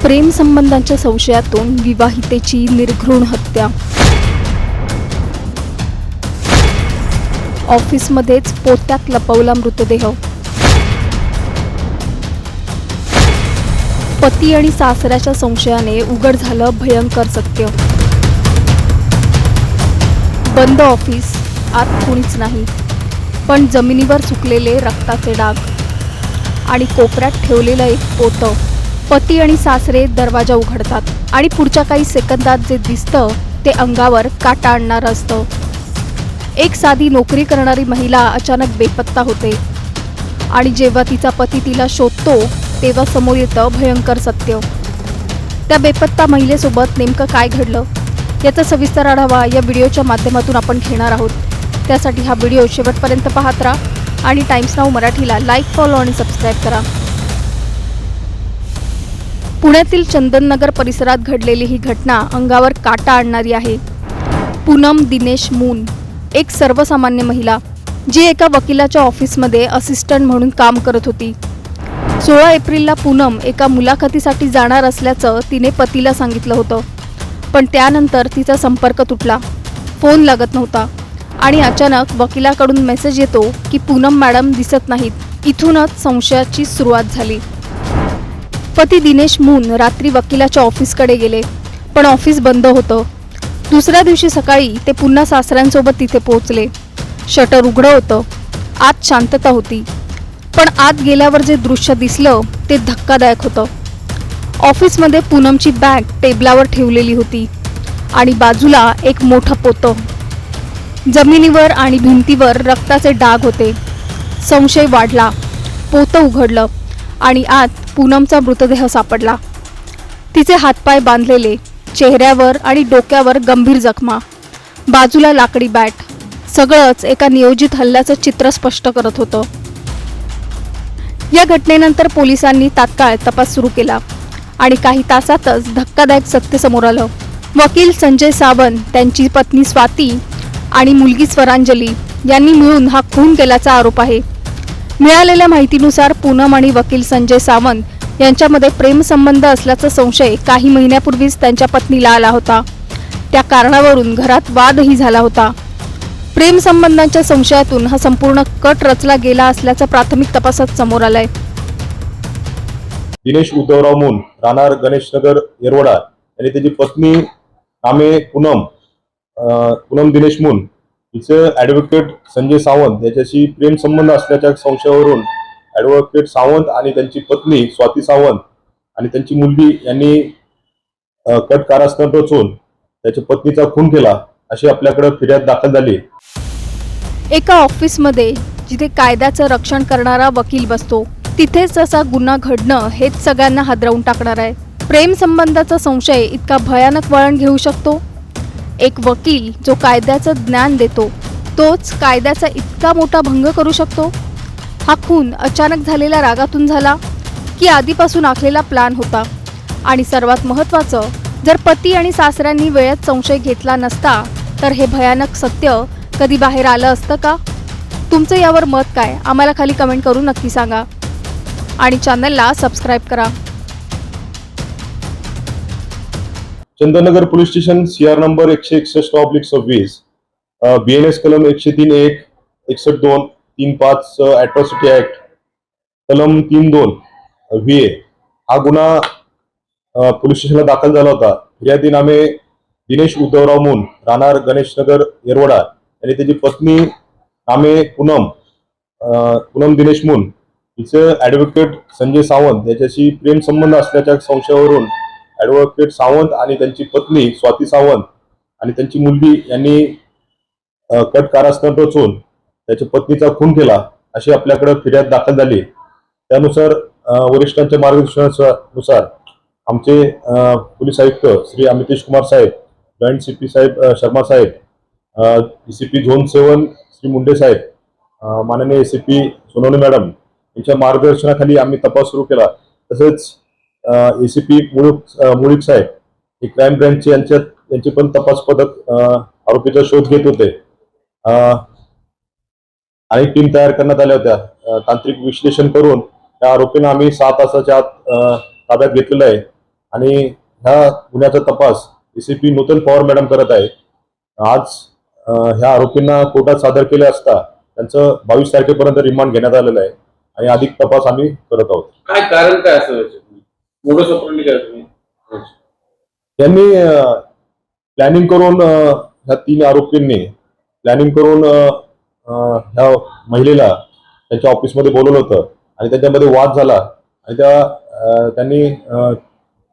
प्रेम संबंधांच्या संशयातून विवाहितेची निर्घृण हत्या. ऑफिसमध्येच पोत्यात लपवला मृतदेह. पती आणि सासऱ्याच्या संशयाने उघड झालं भयंकर सत्य. बंद ऑफिस, आत कोणीच नाही, पण जमिनीवर सुकलेले रक्ताचे डाग आणि कोपऱ्यात ठेवलेलं एक पोतं. पती आणि सासरे दरवाजा उघडतात आणि पुढच्या काही सेकंदात जे दिसतं ते अंगावर काटा आणणारं असतं. एक साधी नोकरी करणारी महिला अचानक बेपत्ता होते आणि जेव्हा तिचा पती तिला शोधतो तेव्हा समोर येतं भयंकर सत्य. त्या बेपत्ता महिलेसोबत नेमकं काय घडलं याचा सविस्तर आढावा या व्हिडिओच्या माध्यमातून आपण घेणार आहोत. त्यासाठी हा व्हिडिओ शेवटपर्यंत पाहत राहा आणि टाइम्स नाऊ मराठीला लाईक, फॉलो आणि सबस्क्राईब करा. पुण्यातील चंदननगर परिसरात घडलेली ही घटना अंगावर काटा आणणारी आहे. पूनम दिनेश मून, एक सर्वसामान्य महिला जी एका वकिलाच्या ऑफिसमध्ये असिस्टंट म्हणून काम करत होती. 16 एप्रिलला पूनम एका मुलाखतीसाठी जाणार असल्याचं तिने पतीला सांगितलं होतं, पण त्यानंतर तिचा संपर्क तुटला, फोन लागत नव्हता आणि अचानक वकिलाकडून मेसेज येतो की पूनम मॅडम दिसत नाहीत. इथूनच संशयाची सुरुवात झाली. पती दिनेश मून रात्री वकिलाच्या ऑफिसकडे गेले, पण ऑफिस बंद होतं. दुसऱ्या दिवशी सकाळी ते पुन्हा सासऱ्यांसोबत तिथे पोहोचले. शटर उघडं होतं, आत शांतता होती, पण आत गेल्यावर जे दृश्य दिसलं ते धक्कादायक होतं. ऑफिसमध्ये पूनमची बॅग टेबलावर ठेवलेली होती आणि बाजूला एक मोठं पोतं. जमिनीवर आणि भिंतीवर रक्ताचे डाग होते. संशय वाढला. पोतं उघडलं आणि आत पूनमचा मृतदेह सापडला. तिचे हातपाय बांधलेले, चेहऱ्यावर आणि डोक्यावर गंभीर जखमा, बाजूला लाकडी बॅट, सगळंच एका नियोजित हल्ल्याचं चित्र स्पष्ट करत होतं. या घटनेनंतर पोलिसांनी तात्काळ तपास सुरू केला आणि काही तासातच धक्कादायक सत्य समोर आलं. वकील संजय सावंत, त्यांची पत्नी स्वाती आणि मुलगी स्वरांजली यांनी मिळून हा खून केल्याचा आरोप आहे. मिळालेल्या माहितीनुसार पूनम आणि वकील संजय सावंत यांच्यामध्ये प्रेमसंबंध असल्याचा संशय काही महिन्यापूर्वीच त्यांच्या पत्नीला आला होता. त्या कारणावरून घरात वादही झाला होता. प्रेमसंबंधांच्या संशयातून हा संपूर्ण कट रचला गेला असल्याचं प्राथमिक तपासात समोर आलंय. दिनेश उद्धवराव मून, राहणार गणेशनगर येरवडा, आणि त्याची पत्नी नामे पूनम दिनेश मून, हिचं ॲडव्होकेट संजय सावंत याच्याशी प्रेमसंबंध असल्याच्या संशयावरून ॲडव्होकेट सावंत आणि त्यांची पत्नी स्वाती सावंत आणि त्यांची मुलगी यांनी कट कारस्थान रचून त्याच्या पत्नीचा खून केला अशी आपल्याकडे फिर्याद दाखल झाली. एका ऑफिसमध्ये जिथे कायद्याचं रक्षण करणारा वकील बसतो तिथेच असा गुन्हा घडणं हेच सगळ्यांना हादरवून टाकणार आहे. प्रेम संबंधाचा संशय इतका भयानक वळण घेऊ शकतो. एक वकील जो कायद्याचं ज्ञान देतो तोच कायद्याचा इतका मोठा भंग करू शकतो. हा खून अचानक झालेल्या रागातून झाला की आधीपासून आखलेला प्लॅन होता? आणि सर्वात महत्त्वाचं, जर पती आणि सासऱ्यांनी वेळेत संशय घेतला नसता तर हे भयानक सत्य कधी बाहेर आलं असतं का? तुमचं यावर मत काय? आम्हाला खाली कमेंट करून नक्की सांगा आणि चॅनलला सबस्क्राईब करा. Chandannagar police station, CR number 161/26, BNS कलम 103(1), 61(2), 35 ॲट्रॉसिटी ॲक्ट, कलम 32 VA हा गुन्हा पोलीस स्टेशनला दाखल झाला होता. फिर्यादी नामे दिनेश उद्धवराव मून, राहणार गणेशनगर येरवडा, आणि त्याची पत्नी नामे पूनम दिनेश मून, हिचं ॲडव्होकेट संजय सावंत याच्याशी प्रेमसंबंध असल्याच्या संशयावरून ॲडव्होकेट सावंत आणि त्यांची पत्नी स्वाती सावंत आणि त्यांची मुलगी यांनी कट कारस्थान रचून त्याच्या पत्नीचा खून केला अशी आपल्याकडे फिर्याद दाखल झाली. त्यानुसार वरिष्ठांच्या मार्गदर्शनानुसार आमचे पोलीस आयुक्त श्री अमितेश कुमार साहेब, जॉईंट CP साहेब शर्मा साहेब, ACP झोन 7 श्री मुंडे साहेब, माननीय ACP सोनवणे मॅडम यांच्या मार्गदर्शनाखाली आम्ही तपास सुरू केला. तसेच ACP मुळीक साहेब हे क्राईम ब्रँचचे यांचे पण तपास पथक आरोपीचा शोध घेत होते. अनेक टीम तयार करण्यात आल्या होत्या. तांत्रिक विश्लेषण करून त्या आरोपींना आम्ही 6 तासाच्या आत ताब्यात घेतलेलं आहे. आणि ह्या गुन्ह्याचा तपास एसीपी नूतन पवार मॅडम करत आहे. आज ह्या आरोपींना कोर्टात सादर केले असता त्यांचं 22 तारखेपर्यंत रिमांड घेण्यात आलेलं आहे आणि अधिक तपास आम्ही करत आहोत. काय कारण काय असं मोडस ऑपरेंडी काय तुम्ही त्यांनी प्लॅनिंग करून ह्या 3 आरोपींनी प्लॅनिंग करून ह्या महिलेला त्यांच्या ऑफिसमध्ये बोलवलं होतं आणि त्यांच्यामध्ये वाद झाला आणि त्यांनी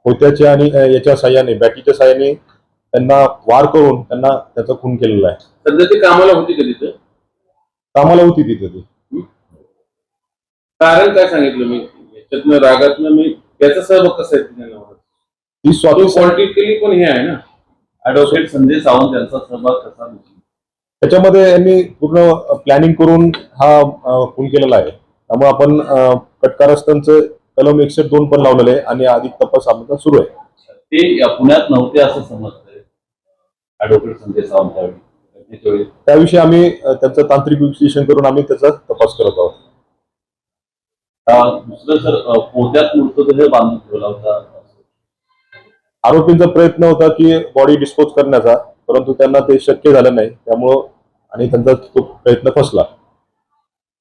होत्याच्या आणि याच्या साह्याने बॅटीच्या साह्याने त्यांना वार करून त्यांना त्याचा खून केलेला आहे. सध्या ती कामाला होती का तिथं? कामाला होती तिथे ती. कारण काय सांगितलं मी याच्यातनं रागातनं मी त्याचा सहभाग कसा आहे तिच्या ती स्वाती पॉलिटिकली पण हे आहे ना ऍडव्होकेट संजय सावंत यांचा सहभाग कसा त्याच्यामध्ये यांनी पूर्ण प्लॅनिंग करून हा खून केलेला आहे. त्यामुळे आपण कटकारस्थांचं कलम 102 पण लावलेलं आहे आणि अधिक तपास आमचा सुरू आहे. ते पुण्यात नव्हते असं समजतंय ऍडव्होकेट संजय सावंत त्याविषयी आम्ही त्याचं तांत्रिक विश्लेषण करून आम्ही त्याचा तपास करत आहोत. दुसरं सर पोत्यात मृतदेह बांधून ठेवला होता. आरोपींचा प्रयत्न होता की बॉडी डिस्पोज करण्याचा, परंतु त्यांना ते शक्य झालं नाही, त्यामुळं आणि त्यांचा तो प्रयत्न फसला.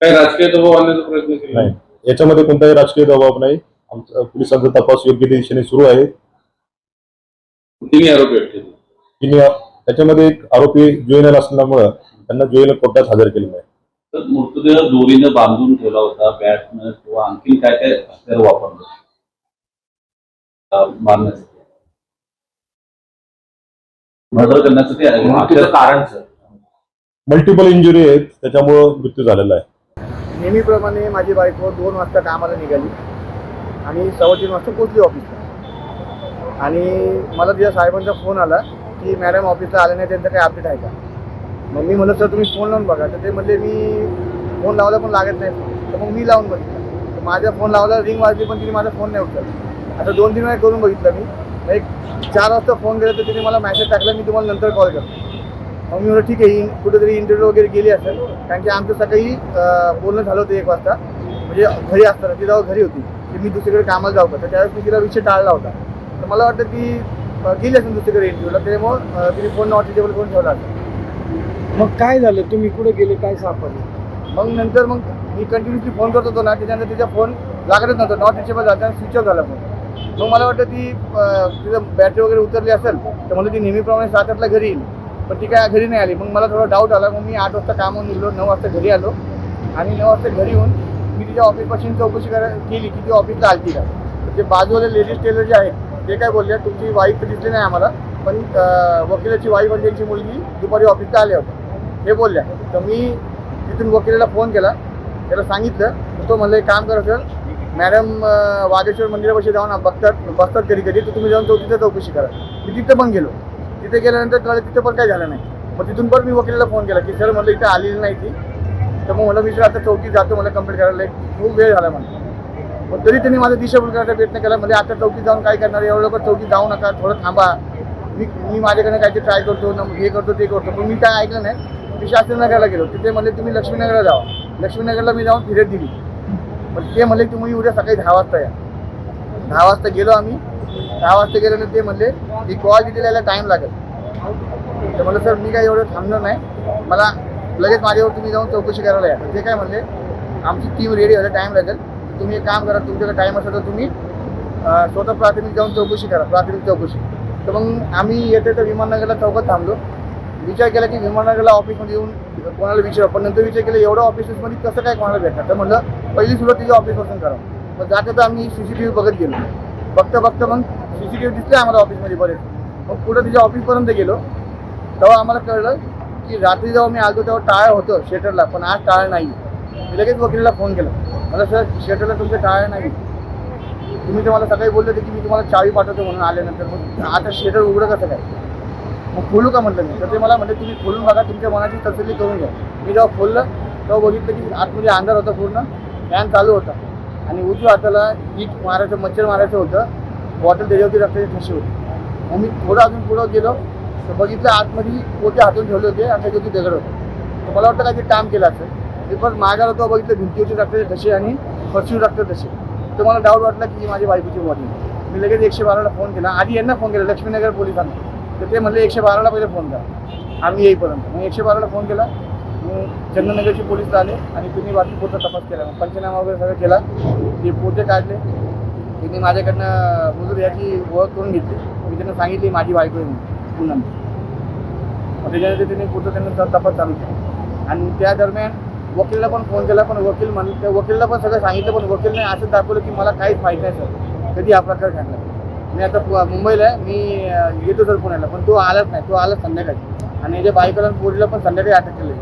काही राजकीय दबाव आणण्याचा प्रयत्न केला नाही, याच्यामध्ये कोणताही राजकीय दबाव नाही. आमचा पोलिसांचा तपास योग्य दिशेने सुरू आहे. तिन्ही आरोपी अटकेत. त्याच्यामध्ये एक आरोपी जुएनएल असल्यामुळं त्यांना जुएनएल कोर्टात हजर केलेलं आहे. तर मृतदेह दोरीनं बांधून ठेवला होता, बॅटनं किंवा आणखी काय काय हत्यार वापरलं मारण्यासाठी, मर्डर करण्यासाठी कारण सर मल्टिपल इंजुरी आहेत, त्याच्यामुळं मृत्यू झालेला आहे. नेहमीप्रमाणे माझी बायको 2 वाजता कामाला निघाली आणि 3:15 वाजता पोचली ऑफिसला. आणि मला तिच्या साहेबांचा फोन आला की मॅडम ऑफिसला आले नाही, त्यांचं काही अपडेट आहे का. मग मी म्हणलं सर तुम्ही फोन लावून बघा. तर ते म्हणले मी फोन लावला पण लागत नाही. तर मग मी लावून बघितलं, तर माझ्या फोन लावला, रिंग वाजली, पण तिने माझा फोन नाही उचलला. आता 2-3 वेळा करून बघितलं मी. एक 4 वाजता फोन केला तर तिने मला मेसेज टाकला मी तुम्हाला नंतर कॉल करतो. मग मी म्हणलं ठीक आहे, कुठेतरी इंटरव्ह्यू वगैरे गेली असेल, कारण की आमचं सकाळी बोलणं झालं होतं 1 वाजता, म्हणजे घरी असताना ती जेव्हा घरी होती की मी दुसरीकडे कामाला जाऊ का, तर त्यावेळेस मी तिला विषय टाळला होता. तर मला वाटतं ती गेली असेल दुसरीकडे इंटरव्ह्यूला, त्यामुळं तिने फोन नॉट रिचेबल करून ठेवला असेल. मग काय झालं, तुम्ही कुठे गेले, काय सापडलं? मग नंतर मग मी कंटिन्युअसली फोन करत होतो ना, त्याच्यानंतर तिचा फोन लागतच नव्हता, नॉट रिचेबल झाला आणि स्विच ऑफ झाला फोन. मग मला वाटतं ती तिचं बॅटरी वगैरे उतरली असेल, तर म्हणलं ती नेहमीप्रमाणे 7-8ला घरी येईल, पण ती काय घरी नाही आली. मग मला थोडा डाऊट आला. मग मी 8 वाजता कामावून निघलो, 9 वाजता घरी आलो आणि 9 वाजता घरी येऊन मी तिच्या ऑफिसपासून चौकशी केली की ती ऑफिसला आलती का. तर ते बाजूवाले लेडीज टेलर जे आहेत ते काय बोलले, तुमची वाईफ तर दिसली नाही आम्हाला, पण वकिलाची वाईफ आणि त्यांची मुलगी दुपारी ऑफिसला आल्या होत्या हे बोलल्या. तर मी तिथून वकिलाला फोन केला, त्याला सांगितलं. तो म्हणलं एक काम करा सर, मॅडम वागेश्वर मंदिरापाशी जाऊन बसतात कधी कधी, तर तुम्ही जाऊन तिथं चौकशी करा. मी तिथं पण गेलो. तिथे गेल्यानंतर त्याला तिथं पण काय झालं नाही. मग तिथून पण मी वकिलाला फोन केला की सर म्हणलं इथं आलेली नाही ती. तर मग म्हणलं मी सर आता चौकीत जातो, मला कंप्लेंट करायला खूप वेळ झाला म्हणलं. मग तरी त्यांनी माझा दिशाभूल करायचा प्रयत्न केला. म्हणजे आता चौकीत जाऊन काय करणार, एवढं लवकर चौकीत जाऊ नका, थोडं थांबा, मी माझ्याकडे काहीतरी ट्राय करतो, हे करतो ते करतो. पण मी काय ऐकलं नाही. मी शास्त्रीनगरला गेलो, तिथे म्हणले तुम्ही लक्ष्मीनगरला जावा. लक्ष्मीनगरला मी जाऊन फिरत दिली, पण ते म्हणले तुम्ही उद्या सकाळी 10 वाजता या. 10 वाजता गेलो आम्ही. 10 वाजता गेल्यानंतर ते म्हणले की कॉल डिटेल यायला टाईम लागेल. तर म्हणलं सर मी काय एवढं थांबणार नाही, मला लगेच माझ्यावर तुम्ही जाऊन चौकशी करायला या. ते काय म्हणले आमची टीम रेडी व्हायला टाईम लागेल, तर तुम्ही एक काम करा, तुमच्याकडे टाईम असेल तर तुम्ही स्वतः प्राथमिक जाऊन चौकशी करा, प्राथमिक चौकशी. तर मग आम्ही येते तर विमाननगरला चौकात थांबलो. विचार केला की विमाननगरला ऑफिसमध्ये येऊन कोणाला विचारा, पण नंतर विचार केला एवढं ऑफिसेसमध्ये कसं काय कोणाला भेटणार. तर म्हणलं पहिली सुरुवात तिच्या ऑफिसपासून करा. मग जाता तर आम्ही CCTV बघत गेलो. बघता मग CCTV दिसले आम्हाला ऑफिसमध्ये बरेच. मग पुढं तिच्या ऑफिसपर्यंत गेलो, तेव्हा आम्हाला कळलं की रात्री जेव्हा मी आलो तेव्हा टाळ होतं शेटरला, पण आज टाळ नाही. मी लगेच वकिलाला फोन केला, मला सर शेटरला तुमचं टाळ नाही, तुम्ही तर मला सकाळी बोलले होते की मी तुम्हाला चावी पाठवतो म्हणून आल्यानंतर, मग आता शेटर उघडं कसं काय, मग खोलू का म्हटलं मी. तर ते मला म्हणते तुम्ही खोलून बघा, तुमच्या मनाची तसल्ली करून घ्या. मी जेव्हा खोललं तेव्हा बघितलं की आतमध्ये अंधार होता, पूर्ण फॅन चालू होता आणि उजव्या हाताला ईट मारायचं, मच्छर मारायचं होतं, बॉटल त्याच्यावरती रक्ताची ठशी होती. मग मी थोडं अजून पुढं गेलो तर बघितलं आतमध्ये पोते हातून ठेवले होते आणि त्याच्यावरती दगड होते. तर मला वाटतं काय ते काम केलं असेल. मी पण मागायला तो बघितलं भिंतीवरची रक्ताची ठशी आणि फरशीवर रक्त ठशी. तर मला डाऊट वाटला की माझी बायकोची बॉडी. मी लगेच 112ला फोन केला. आधी यांना फोन केला लक्ष्मीनगर पोलिसांना, तर ते म्हणले 112ला पहिले फोन करा आम्ही येईपर्यंत. मग 112ला फोन केला. मग चंदननगरचे पोलीस आले आणि त्यांनी बाकी पुढचा तपास केला. मग पंचनामा वगैरे सगळं केला, ते पोते काढले. त्यांनी माझ्याकडनं मुजूर याची ओळख करून घेतली. मी त्यांना सांगितली माझी बायको आहे म्हणून पुन्हा. मग त्याच्यानंतर त्यांनी पुढचं त्यांना तपास चालू केला. आणि त्या दरम्यान वकीलला पण फोन केला, पण वकील त्या वकीलला पण सगळं सांगितलं, पण वकीलने असं दाखवलं की मला काहीच माहीत नाही सर कधी हा प्रकार घडला. मी आता मुंबईला आहे, मी येतो सर पुण्याला, पण तो आलाच नाही. तो आला संध्याकाळी आणि याच्या बायकोला पोरीला पण संध्याकाळी अटक केली.